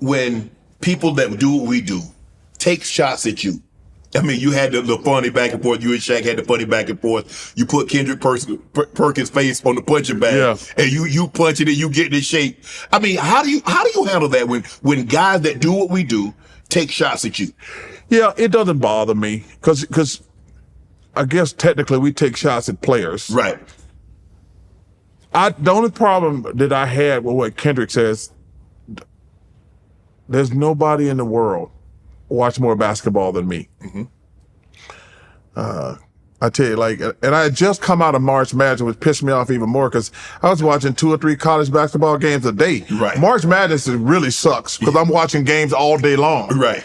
when people that do what we do take shots at you. I mean, you had the funny back and forth. You and Shaq had the funny back and forth. You put Kendrick Perkins' face on the punching bag, and you punch it and you get in shape. I mean, how do you handle that when guys that do what we do take shots at you? Yeah, it doesn't bother me because I guess technically we take shots at players. Right. The only problem that I had with what Kendrick says, there's nobody in the world watch more basketball than me. Mm-hmm. I tell you, and I had just come out of March Madness, which pissed me off even more because I was watching 2 or 3 college basketball games a day. Right. March Madness really sucks because I'm watching games all day long. Right.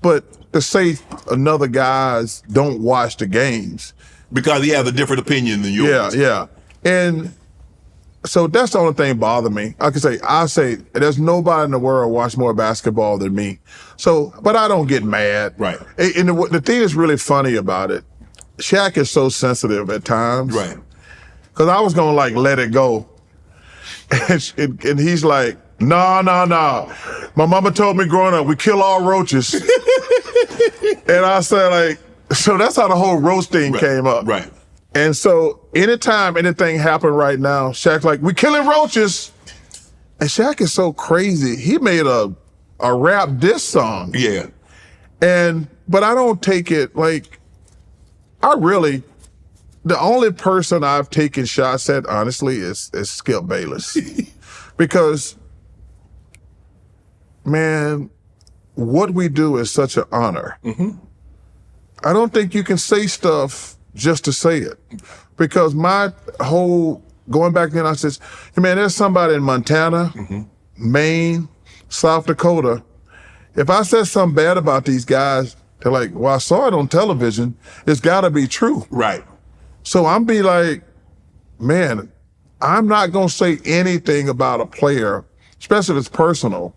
But to say another guys don't watch the games. Because he has a different opinion than yours. Yeah. And so that's the only thing bothering me. I say there's nobody in the world watch more basketball than me. So, but I don't get mad. Right. And the thing that's really funny about it, Shaq is so sensitive at times. Right. Because I was going to let it go. And he's like, no. My mama told me growing up, we kill all roaches. And I said so that's how the whole roach thing came up. Right. And so anytime anything happened right now, Shaq's like, we killing roaches. And Shaq is so crazy. He made a rap diss song. Yeah. But I don't take it the only person I've taken shots at, honestly, is Skip Bayless. Because, man, what we do is such an honor. Mm-hmm. I don't think you can say stuff just to say it. Because my whole, going back then, I said, hey man, there's somebody in Montana, Maine, South Dakota. If I said something bad about these guys, they're like, well, I saw it on television. It's gotta be true. Right. So I'm be like, man, I'm not gonna say anything about a player, especially if it's personal.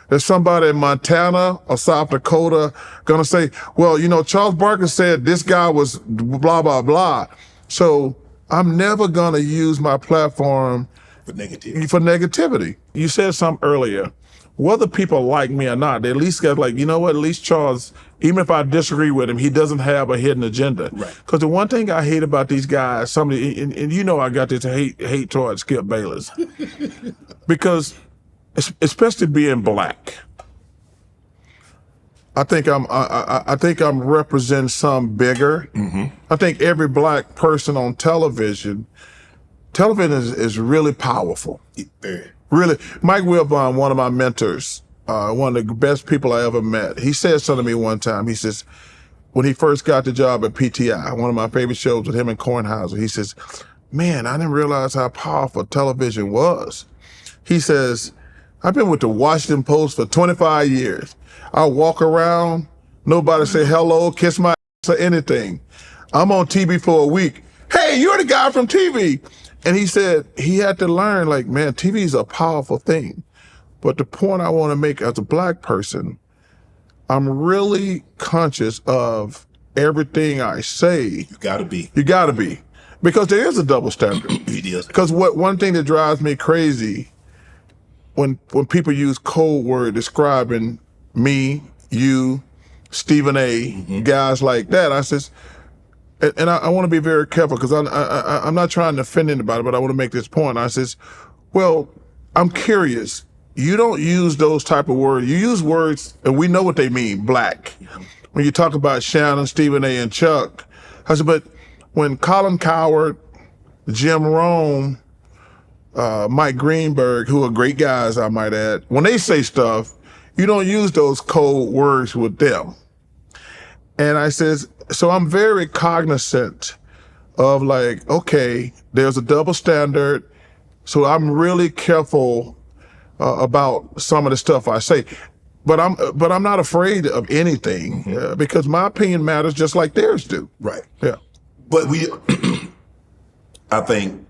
There's somebody in Montana or South Dakota gonna say, well, Charles Barkley said this guy was blah, blah, blah. So I'm never gonna use my platform for negativity. You said something earlier. Whether people like me or not, they at least got at least Charles, even if I disagree with him, he doesn't have a hidden agenda. Right. Because the one thing I hate about these guys, and I got this hate towards Skip Bayless. Because especially being black, I think I'm representing something bigger. Mm-hmm. I think every black person on television is really powerful. Really, Mike Wilbon, one of my mentors, one of the best people I ever met, he said something to me one time. He says, when he first got the job at PTI, one of my favorite shows with him and Kornhauser, he says, man, I didn't realize how powerful television was. He says, I've been with the Washington Post for 25 years. I walk around, nobody say hello, kiss my ass or anything. I'm on TV for a week. Hey, you're the guy from TV. And he said he had to learn, man, TV is a powerful thing. But the point I want to make as a black person, I'm really conscious of everything I say. You gotta be. Because there is a double standard. It is. Because one thing that drives me crazy, when people use code word describing me, you, Stephen A, guys like that, I says, and I want to be very careful because I'm not trying to offend anybody, but I want to make this point. I says, well, I'm curious. You don't use those type of words. You use words, and we know what they mean, black. When you talk about Shannon, Stephen A, and Chuck, I said, but when Colin Cowherd, Jim Rome, Mike Greenberg, who are great guys, I might add, when they say stuff, you don't use those cold words with them. And I says, so I'm very cognizant of okay, there's a double standard. So I'm really careful about some of the stuff I say. But I'm not afraid of anything because my opinion matters just like theirs do. Right. Yeah. But I think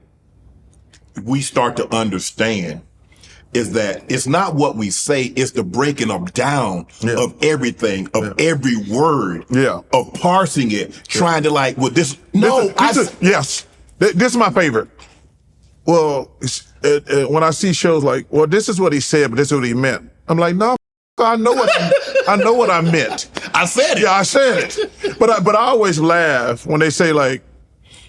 we start to understand is that it's not what we say, it's the breaking down of everything, of every word, of parsing it, trying to this. Yes, this is my favorite. Well, when I see shows well, this is what he said, but this is what he meant. I'm like, no, I know what I meant. I said it. Yeah, I said it. But I always laugh when they say like,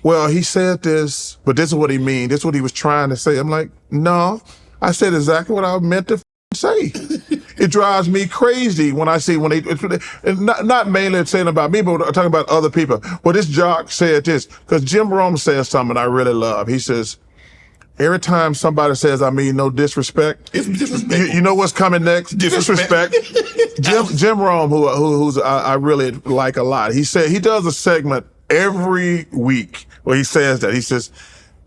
well, he said this, but this is what he mean. This is what he was trying to say. I'm like, no, I said exactly what I meant to say. It drives me crazy when I see and not mainly saying about me, but talking about other people. Well, this jock said this, because Jim Rome says something I really love. He says, every time somebody says I mean no disrespect, it's disrespectful. You know what's coming next? Disrespect. Jim Rome, who's I really like a lot. He said he does a segment every week where he says that. He says,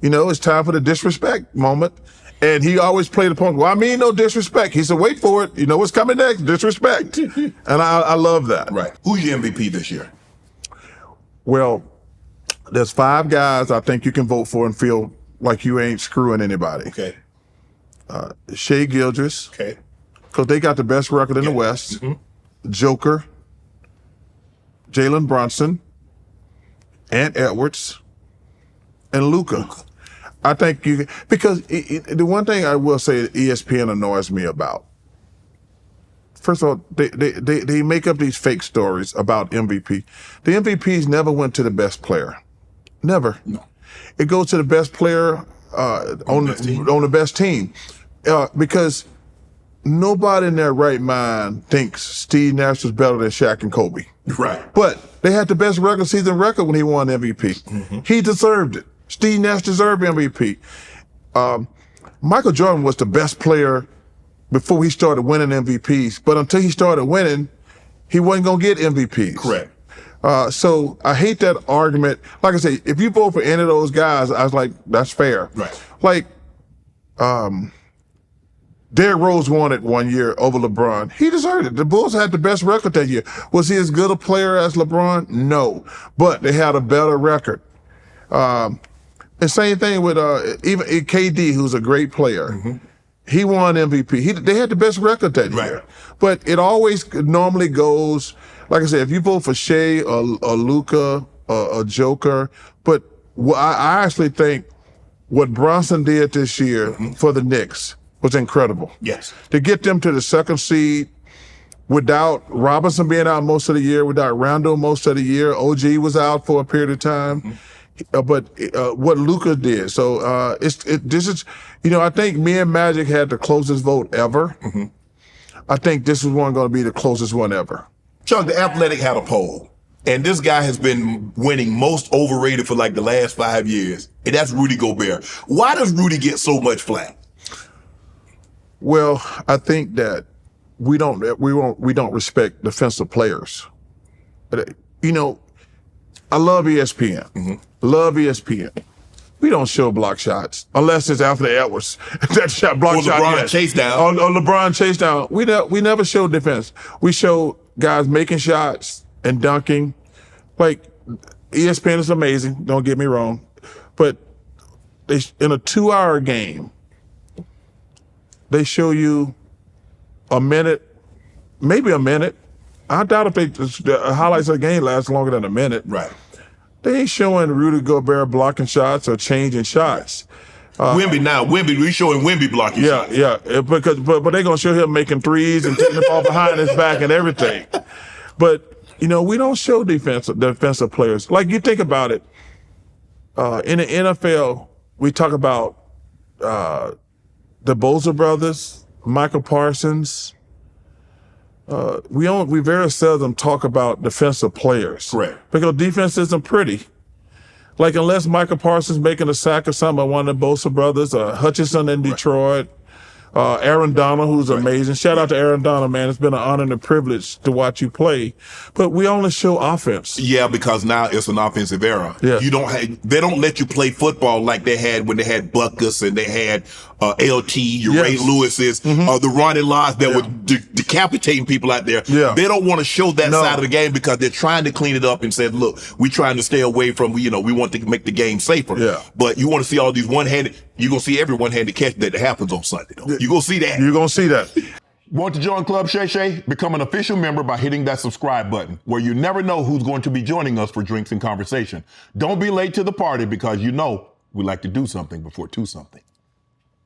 it's time for the disrespect moment. And he always played the point, well, I mean no disrespect. He said, wait for it. You know what's coming next? Disrespect. And I love that. Right. Who's your MVP this year? Well, there's 5 guys I think you can vote for and feel like you ain't screwing anybody. Okay. Shai Gilgeous. Okay. Because they got the best record in the West. Mm-hmm. Joker. Jalen Brunson. Ant Edwards. And Luka. I think because the one thing I will say that ESPN annoys me about, first of all, they make up these fake stories about MVP. The MVPs never went to the best player. Never. No. It goes to the best player on the best team. Because nobody in their right mind thinks Steve Nash was better than Shaq and Kobe. Right. But they had the best regular season record when he won MVP. Mm-hmm. He deserved it. Steve Nash deserved MVP. Michael Jordan was the best player before he started winning MVPs, but until he started winning, he wasn't going to get MVPs. Correct. So I hate that argument. Like I say, if you vote for any of those guys, I was like, that's fair. Right. Like, Derrick Rose won it one year over LeBron. He deserved it. The Bulls had the best record that year. Was he as good a player as LeBron? No. But they had a better record. And same thing with even KD, who's a great player. Mm-hmm. He won MVP. They had the best record that year. But it always normally goes, like I said, if you vote for Shai or Luka or Joker, but I actually think what Bronson did this year for the Knicks was incredible. Yes. To get them to the 2nd seed without Robinson being out most of the year, without Rondo most of the year, OG was out for a period of time. Mm-hmm. But what Luka did, so this is, I think me and Magic had the closest vote ever. Mm-hmm. I think this is going to be the closest one ever. Chuck, The Athletic had a poll, and this guy has been winning most overrated for like the last 5 years, and that's Rudy Gobert. Why does Rudy get so much flack? Well, I think that we don't respect defensive players. I love ESPN. Mm-hmm. Love ESPN. We don't show block shots unless it's Anthony Edwards. That shot, block shot. Or LeBron chase down. Or LeBron chase down. We never show defense. We show guys making shots and dunking. Like, ESPN is amazing, don't get me wrong. But in a 2-hour game, they show you a minute, maybe a minute. I doubt if the highlights of the game last longer than a minute. Right. They ain't showing Rudy Gobert blocking shots or changing shots. Wemby, we showing Wemby blocking shots. Yeah, but they're gonna show him making threes and taking the ball behind his back and everything. But we don't show defensive players. Like, you think about it, in the NFL, we talk about the Bosa brothers, Michael Parsons. We very seldom talk about defensive players. Correct. Because defense isn't pretty. Like, unless Michael Parsons making a sack or something by one of the Bosa brothers, Hutchinson in Detroit, Aaron Donald, who's amazing. Shout out to Aaron Donald, man. It's been an honor and a privilege to watch you play. But we only show offense. Yeah, because now it's an offensive era. Yeah. They don't let you play football like they had when they had Butkus and they had LT, Ray Lewis's, the Ronnie Lott that were decapitating people out there. Yeah. They don't want to show that side of the game because they're trying to clean it up and say, look, we're trying to stay away from, we want to make the game safer. Yeah. But you want to see all these one-handed, you're going to see every one-handed catch that happens on Sunday, though. You're going to see that. You're going to see that. Want to join Club Shay Shay? Become an official member by hitting that subscribe button, where you never know who's going to be joining us for drinks and conversation. Don't be late to the party because we like to do something before 2 something.